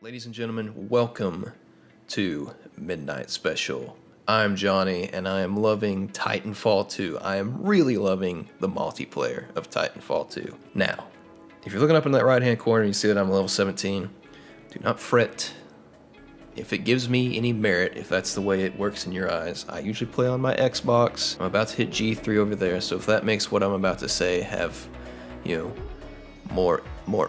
Ladies and gentlemen, welcome to Midnight Special. I'm Johnny, and I am loving Titanfall 2. I am really loving the multiplayer of Titanfall 2. Now, if you're looking up in that right-hand corner and you see that I'm level 17, do not fret. If it gives me any merit, if that's the way it works in your eyes, I usually play on my Xbox. I'm about to hit G3 over there, so if that makes what I'm about to say have, more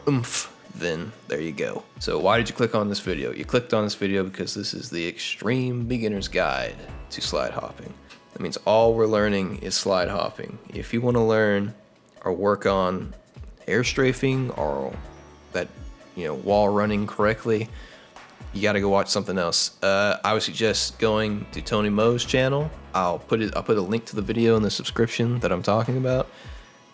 oomph, then there you go. So why did you click on this video? You clicked on this video because this is the extreme beginner's guide to slide hopping. That means all we're learning is slide hopping. If you want to learn or work on air strafing or that, wall running correctly, you got to go watch something else. I would suggest going to Tony Moe's channel. I'll put a link to the video in the subscription that I'm talking about.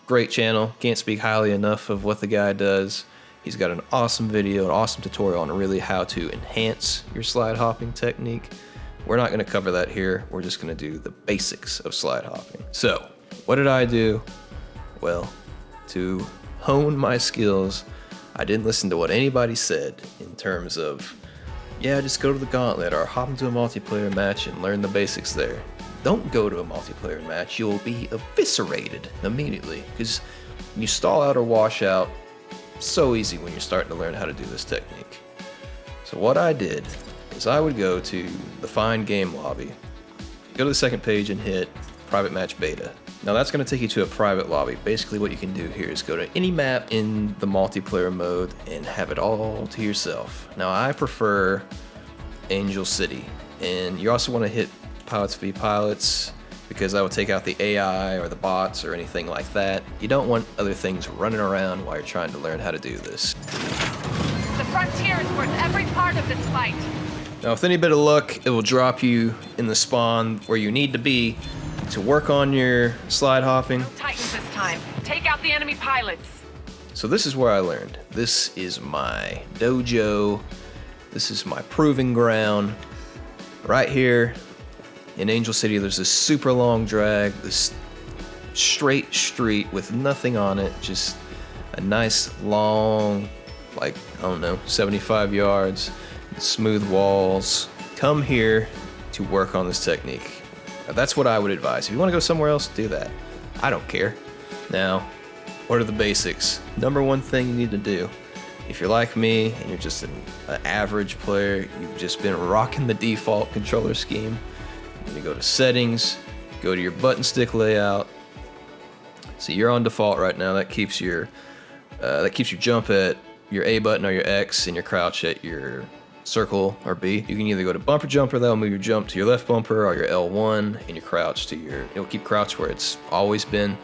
Great channel. Can't speak highly enough of what the guy does. He's got an awesome video, an awesome tutorial on really how to enhance your slide hopping technique. We're not going to cover that here. We're just going to do the basics of slide hopping. So, what did I do? Well, to hone my skills, I didn't listen to what anybody said in terms of, just go to the gauntlet or hop into a multiplayer match and learn the basics there. Don't go to a multiplayer match. You'll be eviscerated immediately because you stall out or wash out so easy when you're starting to learn how to do this technique. So what I did is I would go to the Find Game lobby, go to the second page and hit Private Match Beta. Now that's going to take you to a private lobby. Basically what you can do here is go to any map in the multiplayer mode and have it all to yourself. Now I prefer Angel City, and you also want to hit Pilots v Pilots because I would take out the AI or the bots or anything like that. You don't want other things running around while you're trying to learn how to do this. The frontier is worth every part of this fight. Now with any bit of luck, it will drop you in the spawn where you need to be to work on your slide hopping. No Titans this time. Take out the enemy pilots. So this is where I learned. This is my dojo. This is my proving ground. Right here in Angel City, there's this super long drag, this straight street with nothing on it, just a nice long, 75 yards, smooth walls. Come here to work on this technique. Now, that's what I would advise. If you want to go somewhere else, do that. I don't care. Now, what are the basics? Number one thing you need to do, if you're like me and you're just an average player, you've just been rocking the default controller scheme, you go to settings, go to your button stick layout. So you're on default right now. That keeps your jump at your A button or your X and your crouch at your circle or B. You can either go to bumper jumper, that'll move your jump to your left bumper, or your L1 and your crouch to it'll keep crouch where it's always been.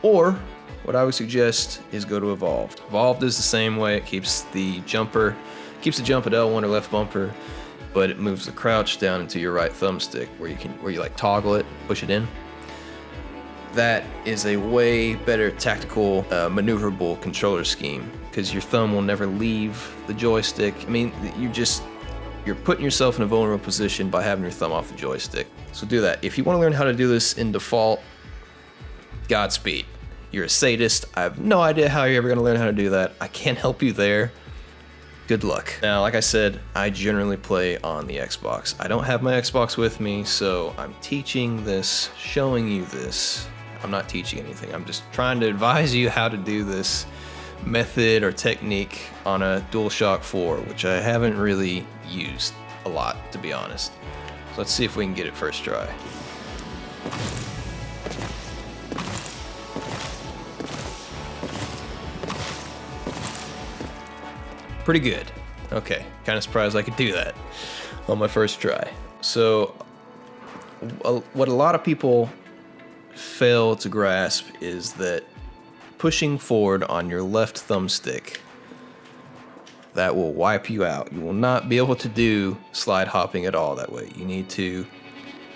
Or what I would suggest is go to evolved. Evolved is the same way. It keeps the jump at L1 or left bumper, but it moves the crouch down into your right thumbstick where you toggle it, push it in. That is a way better tactical, maneuverable controller scheme because your thumb will never leave the joystick. I mean, you're putting yourself in a vulnerable position by having your thumb off the joystick. So do that. If you want to learn how to do this in default, Godspeed. You're a sadist. I have no idea how you're ever going to learn how to do that. I can't help you there. Good luck. Now, like I said, I generally play on the Xbox. I don't have my Xbox with me, so I'm teaching this, showing you this. I'm not teaching anything. I'm just trying to advise you how to do this method or technique on a DualShock 4, which I haven't really used a lot, to be honest. So let's see if we can get it first try. Pretty good. Okay, kind of surprised I could do that on my first try. So, what a lot of people fail to grasp is that pushing forward on your left thumbstick, that will wipe you out. You will not be able to do slide hopping at all that way. You need to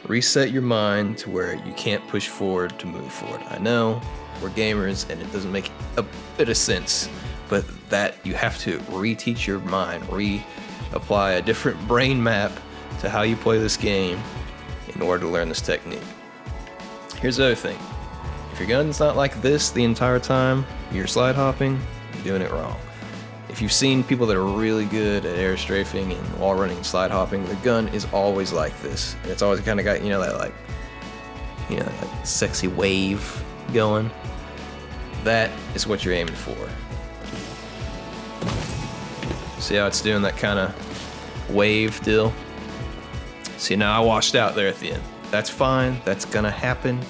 reset your mind to where you can't push forward to move forward. I know, we're gamers and it doesn't make a bit of sense, but that you have to reteach your mind, apply a different brain map to how you play this game in order to learn this technique. Here's the other thing. If your gun's not like this the entire time you're slide hopping, you're doing it wrong. If you've seen people that are really good at air strafing and wall running and slide hopping, the gun is always like this. And it's always kind of got, that like sexy wave going. That is what you're aiming for. See how it's doing that kind of wave deal? See, now I washed out there at the end. That's fine. That's gonna happen.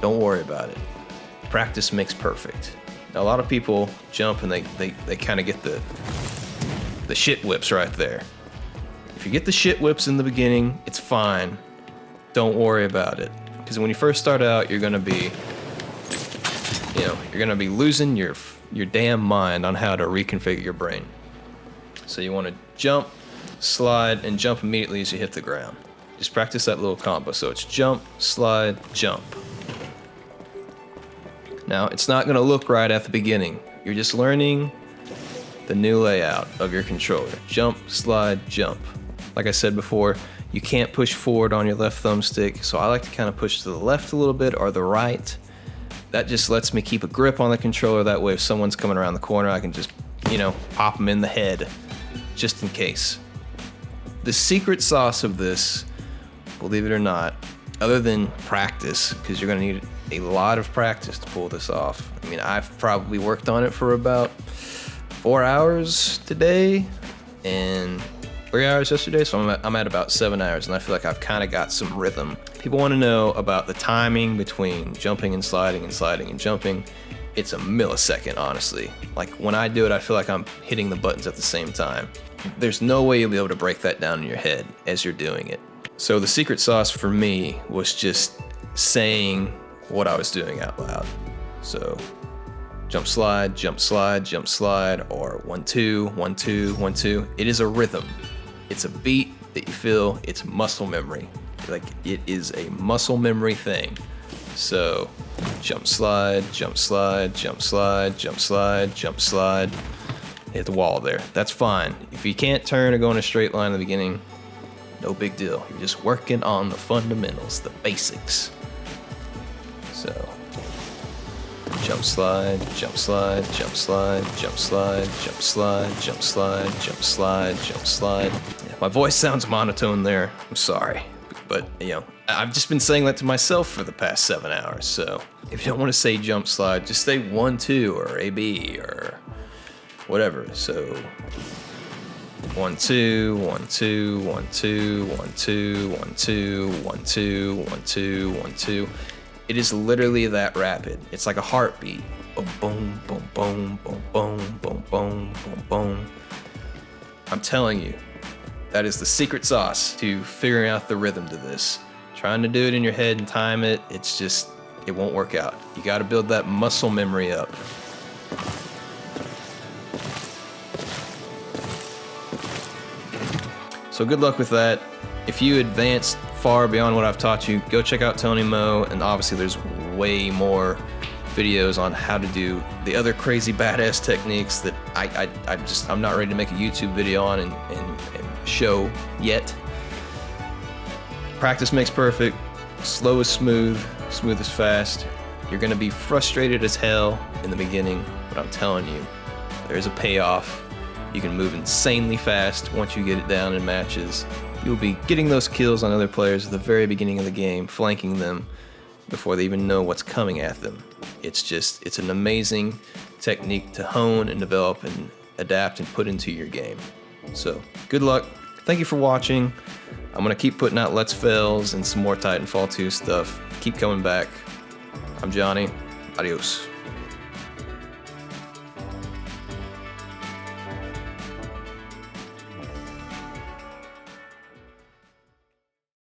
Don't worry about it. Practice makes perfect. Now, a lot of people jump and they kind of get the shit whips right there. If you get the shit whips in the beginning, it's fine. Don't worry about it. Because when you first start out, you're gonna be losing your damn mind on how to reconfigure your brain. So you want to jump, slide, and jump immediately as you hit the ground. Just practice that little combo. So it's jump, slide, jump. Now, it's not going to look right at the beginning. You're just learning the new layout of your controller. Jump, slide, jump. Like I said before, you can't push forward on your left thumbstick, so I like to kind of push to the left a little bit or the right. That just lets me keep a grip on the controller. That way, if someone's coming around the corner, I can just, pop them in the head, just in case. The secret sauce of this, believe it or not, other than practice, because you're going to need a lot of practice to pull this off. I mean, I've probably worked on it for about 4 hours today and 3 hours yesterday, so I'm at about 7 hours, and I feel like I've kind of got some rhythm. People want to know about the timing between jumping and sliding and sliding and jumping. It's a millisecond, honestly. Like, when I do it, I feel like I'm hitting the buttons at the same time. There's no way you'll be able to break that down in your head as you're doing it. So the secret sauce for me was just saying what I was doing out loud. So jump, slide, jump, slide, jump, slide, or 1, 2, 1, 2, 1, 2. It is a rhythm. It's a beat that you feel. It's muscle memory. Like, it is a muscle memory thing. So jump, slide, jump, slide, jump, slide, jump, slide, jump, slide. Hit the wall there. That's fine. If you can't turn or go in a straight line in the beginning, no big deal. You're just working on the fundamentals, the basics. So jump, slide, jump, slide, jump, slide, jump, slide, jump, slide, jump, slide, jump, slide, jump, slide. Yeah, my voice sounds monotone there. I'm sorry. But, I've just been saying that to myself for the past 7 hours. So if you don't want to say jump, slide, just say 1, 2 or AB or whatever. So 1, 2, 1, 2, 1, 2, 1, 2, 1, 2, 1, 2, 1, 2, 1, 2. It is literally that rapid. It's like a heartbeat. Boom, boom, boom, boom, boom, boom, boom, boom, boom, boom. I'm telling you, that is the secret sauce to figuring out the rhythm to this. Trying to do it in your head and time it, it won't work out. You got to build that muscle memory up. So good luck with that. If you advanced far beyond what I've taught you, go check out Tony Mo, and obviously there's way more videos on how to do the other crazy badass techniques that I'm not ready to make a YouTube video on and show yet. Practice makes perfect. Slow is smooth, smooth is fast. You're gonna be frustrated as hell in the beginning, but I'm telling you, there's a payoff. You can move insanely fast once you get it down in matches. You'll be getting those kills on other players at the very beginning of the game, flanking them before they even know what's coming at them. It's an amazing technique to hone and develop and adapt and put into your game. So, good luck. Thank you for watching. I'm gonna keep putting out Let's Fails and some more Titanfall 2 stuff. Keep coming back. I'm Johnny. Adios.